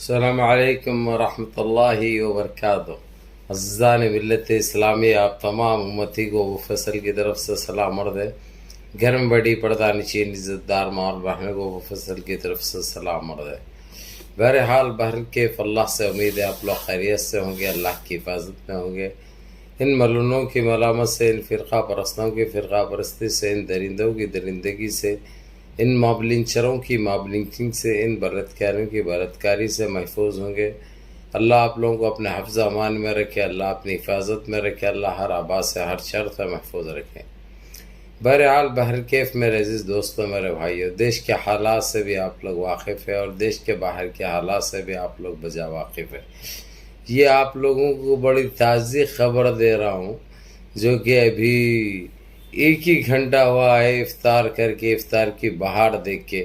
السلام علیکم ورحمۃ اللہ وبرکاتہ۔ عزیزان ملت اسلامی، آپ تمام امتی کو ابو فصل کی طرف سے سلام عرض ہے۔ گھر میں بڑی پردہ نشین عزت دار ماں اور بہنوں کو ابو فصل کی طرف سے سلام عرض ہے۔ بہرحال بہرکیف اللہ سے امید ہے آپ لوگ خیریت سے ہوں گے، اللہ کی حفاظت میں ہوں گے۔ ان ملونوں کی ملامت سے، ان فرقہ پرستوں کی فرقہ پرستی سے، ان درندوں کی درندگی سے، ان مابلنچروں کی مابلنچنگ سے، ان بلتکاروں کی بلتکاری سے محفوظ ہوں گے۔ اللہ آپ لوگوں کو اپنے حفظ امان میں رکھے، اللہ اپنی حفاظت میں رکھے، اللہ ہر آباد سے ہر شر سے محفوظ رکھے۔ بہرحال بہرکیف میرے عزیز دوستوں، میرے بھائیوں، دیش کے حالات سے بھی آپ لوگ واقف ہیں اور دیش کے باہر کے حالات سے بھی آپ لوگ بجا واقف ہیں۔ یہ آپ لوگوں کو بڑی تازی خبر دے رہا ہوں، جو کہ ابھی ایک ہی گھنٹہ ہوا ہے افطار کر کے، افطار کی بہار دیکھ کے،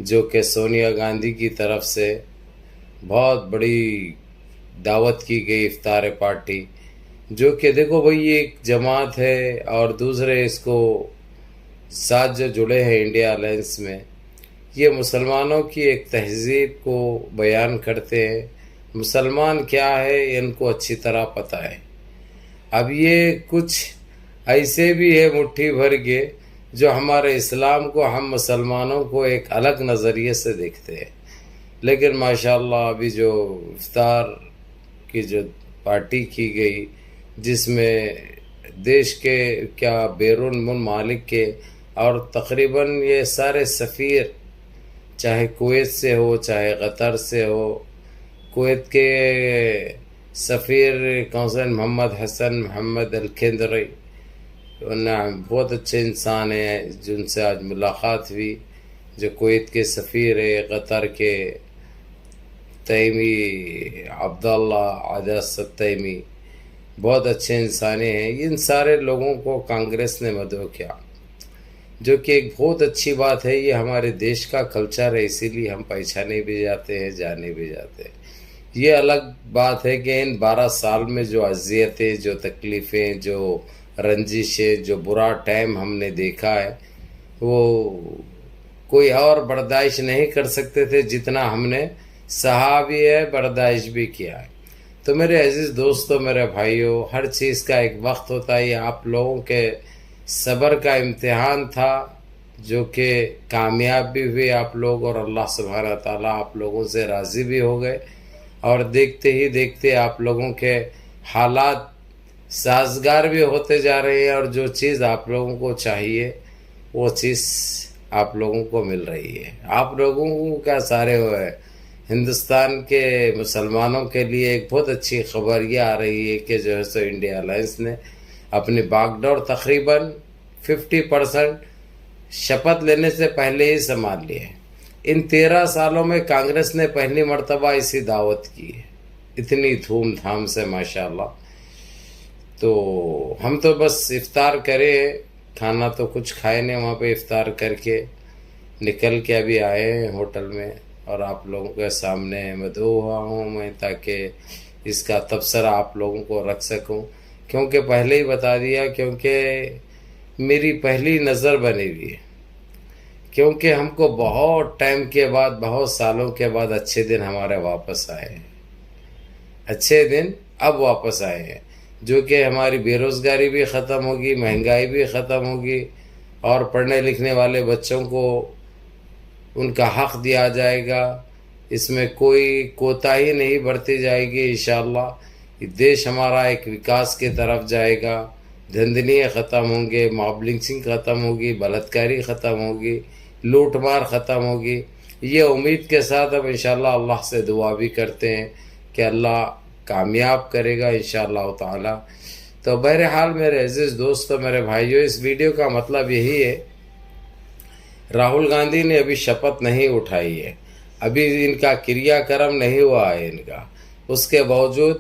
جو کہ سونیا گاندھی کی طرف سے بہت بڑی دعوت کی گئی افطار پارٹی، جو کہ دیکھو بھئی یہ ایک جماعت ہے اور دوسرے اس کو ساتھ جو جڑے ہیں انڈیا الائنس میں، یہ مسلمانوں کی ایک تہذیب کو بیان کرتے ہیں۔ مسلمان کیا ہے ان کو اچھی طرح پتہ ہے۔ اب یہ کچھ ایسے بھی ہے مٹھی بھر کے جو ہمارے اسلام کو، ہم مسلمانوں کو ایک الگ نظریے سے دیکھتے ہیں، لیکن ماشاءاللہ ابھی جو افطار کی جو پارٹی کی گئی، جس میں دیش کے کیا بیرون ممالک کے اور تقریباً یہ سارے سفیر، چاہے کویت سے ہو چاہے قطر سے ہو، کویت کے سفیر کونسل محمد حسن محمد الکندری، بہت اچھے انسان ہیں جن سے آج ملاقات ہوئی، جو کویت کے سفیر ہے، قطر کے تیمی عبداللہ عداست تیمی، بہت اچھے انسانے ہیں۔ ان سارے لوگوں کو کانگریس نے مدعو کیا، جو کہ ایک بہت اچھی بات ہے۔ یہ ہمارے دیش کا کلچر ہے، اسی لیے ہم پہچانے بھی جاتے ہیں، جانے بھی جاتے ہیں۔ یہ الگ بات ہے کہ ان 12 سال میں جو اذیتیں، جو تکلیفیں، جو رنجشیں، جو برا ٹائم ہم نے دیکھا ہے، وہ کوئی اور برداشت نہیں کر سکتے تھے جتنا ہم نے سہا بھی ہے، برداشت بھی کیا ہے۔ تو میرے عزیز دوستو، میرے بھائیوں، ہر چیز کا ایک وقت ہوتا ہے۔ یہ آپ لوگوں کے صبر کا امتحان تھا، جو کہ کامیاب بھی ہوئے آپ لوگ، اور اللہ سبحانہ تعالیٰ آپ لوگوں سے راضی بھی ہو گئے، اور دیکھتے ہی دیکھتے آپ لوگوں کے حالات سازگار بھی ہوتے جا رہے ہیں، اور جو چیز آپ لوگوں کو چاہیے وہ چیز آپ لوگوں کو مل رہی ہے۔ آپ لوگوں کو کیا سارے ہوئے ہندوستان کے مسلمانوں کے لیے ایک بہت اچھی خبر یہ آ رہی ہے کہ جو ہے سو انڈیا الائنس نے اپنی باغ ڈور تقریباً 50% شپت لینے سے پہلے ہی سنبھال لی ہے۔ ان 13 سالوں میں کانگریس نے پہلی مرتبہ ایسی دعوت کی ہے، اتنی دھوم دھام سے ماشاءاللہ۔ تو ہم تو بس افطار کرے، کھانا تو کچھ کھائے نہیں، وہاں پہ افطار کر کے نکل کے ابھی آئے ہیں ہوٹل میں، اور آپ لوگوں کے سامنے مدعو ہوا ہوں میں، تاکہ اس کا تبصرہ آپ لوگوں کو رکھ سکوں، کیونکہ پہلے ہی بتا دیا، کیونکہ میری پہلی نظر بنی ہوئی ہے، کیونکہ ہم کو بہت ٹائم کے بعد، بہت سالوں کے بعد اچھے دن ہمارے واپس آئے ہیں، اچھے دن اب واپس آئے ہیں، جو کہ ہماری بے روزگاری بھی ختم ہوگی، مہنگائی بھی ختم ہوگی، اور پڑھنے لکھنے والے بچوں کو ان کا حق دیا جائے گا، اس میں کوئی کوتاہی نہیں برتی جائے گی انشاءاللہ۔ یہ دیش ہمارا ایک وکاس کی طرف جائے گا، دھندلیاں ختم ہوں گے، ماب لنچنگ ختم ہوگی، بلتکاری ختم ہوگی، لوٹ مار ختم ہوگی۔ یہ امید کے ساتھ اب انشاءاللہ اللہ سے دعا بھی کرتے ہیں کہ اللہ کامیاب کرے گا انشاءاللہ تعالی۔ تو بہرحال میرے عزیز دوستو، میرے بھائیوں، اس ویڈیو کا مطلب یہی ہے، راہل گاندھی نے ابھی شپت نہیں اٹھائی ہے، ابھی ان کا کریا کرم نہیں ہوا ہے ان کا، اس کے باوجود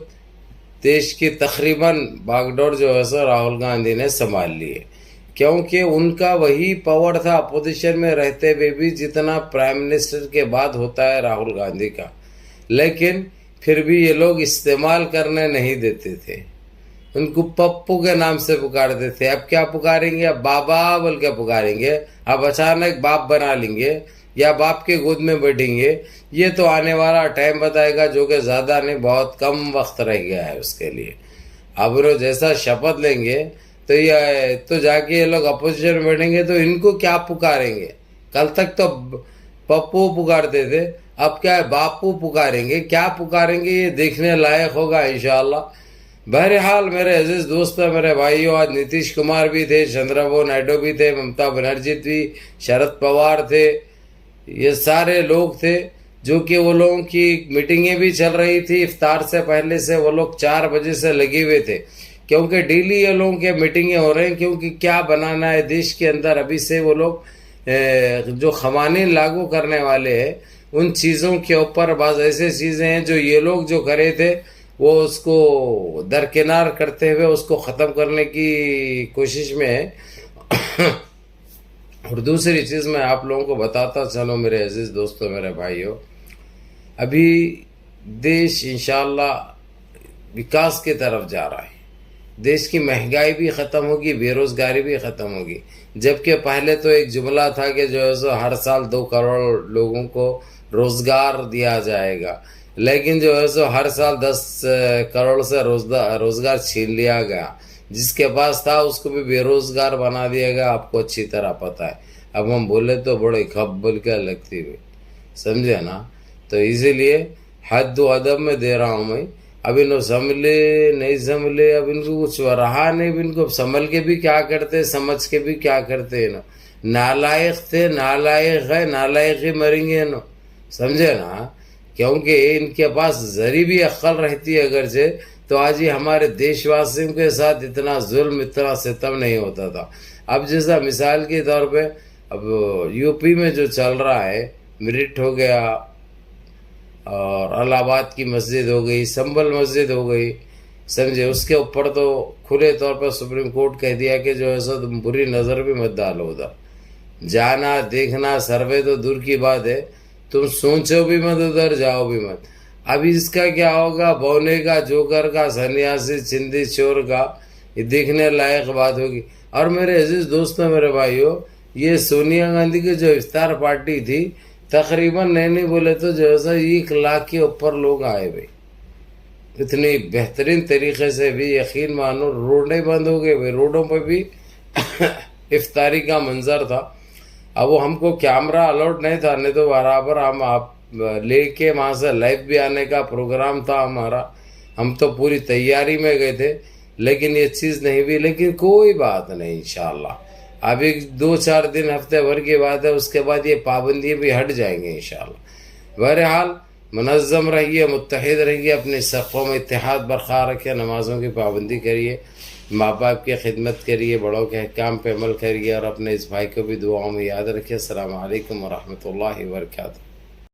دیش کی تقریباً باغ ڈور جو ہے سو راہل گاندھی نے سنبھال لی ہے، کیونکہ ان کا وہی پاور تھا اپوزیشن میں رہتے ہوئے بھی جتنا پرائم منسٹر کے بعد ہوتا ہے راہل گاندھی کا، لیکن پھر بھی یہ لوگ استعمال کرنے نہیں دیتے تھے، ان کو پپو کے نام سے پکارتے تھے۔ اب کیا پکاریں گے؟ اب بابا بول کے پکاریں گے، اب اچانک باپ بنا لیں گے۔ یا باپ کے گود میں بیٹھیں گے، یہ تو آنے والا ٹائم بتائے گا، جو کہ زیادہ نہیں، بہت کم وقت رہ گیا ہے اس کے لیے۔ اب وہ جیسا شپت لیں گے تو جا کے یہ لوگ اپوزیشن میں بیٹھیں گے تو ان کو کیا پکاریں گے؟ کل تک تو پپو پکارتے تھے، اب کیا ہے باپو پکاریں گے، کیا پکاریں گے یہ دیکھنے لائق ہوگا انشاءاللہ۔ بہرحال میرے عزیز دوست، میرے بھائیوں، آج نتیش کمار بھی تھے، چندرابابو نائیڈو بھی تھے، ممتا بنرجی بھی، شرد پوار تھے، یہ سارے لوگ تھے جو کہ وہ لوگوں کی میٹنگیں بھی چل رہی تھی۔ افطار سے پہلے سے وہ لوگ 4 بجے سے لگے ہوئے تھے، کیونکہ ڈیلی یہ لوگوں کے میٹنگیں ہو رہے ہیں، کیونکہ کیا بنانا ہے دیش کے اندر۔ ابھی سے وہ لوگ جو قوانین لاگو کرنے والے ہیں ان چیزوں کے اوپر بعض ایسے چیزیں ہیں جو یہ لوگ جو کرے تھے وہ اس کو درکنار کرتے ہوئے اس کو ختم کرنے کی کوشش میں ہے۔ اور دوسری چیز میں آپ لوگوں کو بتاتا چلوں میرے عزیز دوستوں، میرے بھائیوں، ابھی دیش انشاءاللہ وکاس کی طرف جا رہا ہے۔ دیش کی مہنگائی بھی ختم ہوگی، بے روزگاری بھی ختم ہوگی، جبکہ پہلے تو ایک جملہ تھا کہ جو ہے سو ہر سال 2 کروڑ لوگوں کو روزگار دیا جائے گا، لیکن جو ہے سو ہر سال 10 کروڑ سے روزگار چھین لیا گیا۔ جس کے پاس تھا اس کو بھی بے روزگار بنا دیا گیا، آپ کو اچھی طرح پتہ ہے۔ اب ہم بولے تو بڑے کھبل کیا لگتی ہوئی، سمجھے نا؟ تو اسی لیے حد و ادب میں دے رہا ہوں میں۔ اب ان کو سنبھلے نہیں سنبھلے، اب ان کو کچھ رہا نہیں، ان کو سنبھل کے بھی کیا کرتے، سمجھ کے بھی کیا کرتے ہیں نا۔ نالائق تھے، نالائق ہے، نالائق ہی مریں گے نا، سمجھے نا؟ کیونکہ ان کے پاس ذری بھی عقل رہتی ہے اگرچہ، تو آج ہی ہمارے دیش واسیوں کے ساتھ اتنا ظلم، اتنا ستم نہیں ہوتا تھا۔ اب جیسا مثال کے طور پہ اب یو پی میں جو چل رہا ہے، میرٹھ ہو گیا اور الہ آباد کی مسجد ہو گئی، سنبل مسجد ہو گئی، سمجھے؟ اس کے اوپر تو کھلے طور پر سپریم کورٹ کہہ دیا کہ جو ہے سو تم بری نظر بھی مت ڈالو، ادھر جانا دیکھنا سروے تو دور کی بات ہے، تم سوچو بھی مت، ادھر جاؤ بھی مت۔ اب اس کا کیا ہوگا؟ بونے کا، جوکر کا، سنیاسی، چندی چور کا، یہ دیکھنے لائق بات ہوگی۔ اور میرے عزیز دوستوں، میرے بھائیوں، یہ سونیا گاندھی کی جو افطار پارٹی تھی، تقریباً نہیں بولے تو جو ہے 1 لاکھ کے اوپر لوگ آئے بھائی، اتنی بہترین طریقے سے بھی، یقین مانو روڈیں بند ہو گئے بھائی، روڈوں پہ بھی افطاری کا منظر تھا۔ اب وہ ہم کو کیمرہ الاؤڈ نہیں تھا، نہیں تو برابر ہم آپ لے کے وہاں سے لائیو بھی آنے کا پروگرام تھا ہمارا، ہم تو پوری تیاری میں گئے تھے، لیکن یہ چیز نہیں بھی، لیکن کوئی بات نہیں انشاءاللہ۔ ابھی 2-4 دن، ہفتے بھر کی بات ہے، اس کے بعد یہ پابندیاں بھی ہٹ جائیں گے انشاءاللہ۔ بہرحال منظم رہیے، متحد رہیے، اپنے صفوں میں اتحاد برقرار رکھیے، نمازوں کی پابندی کریے، ماں باپ کی خدمت کریے، بڑوں کے احکام پہ عمل کریے، اور اپنے اس بھائی کو بھی دعاؤں میں یاد رکھیے۔ السلام علیکم ورحمۃ اللہ وبرکاتہ۔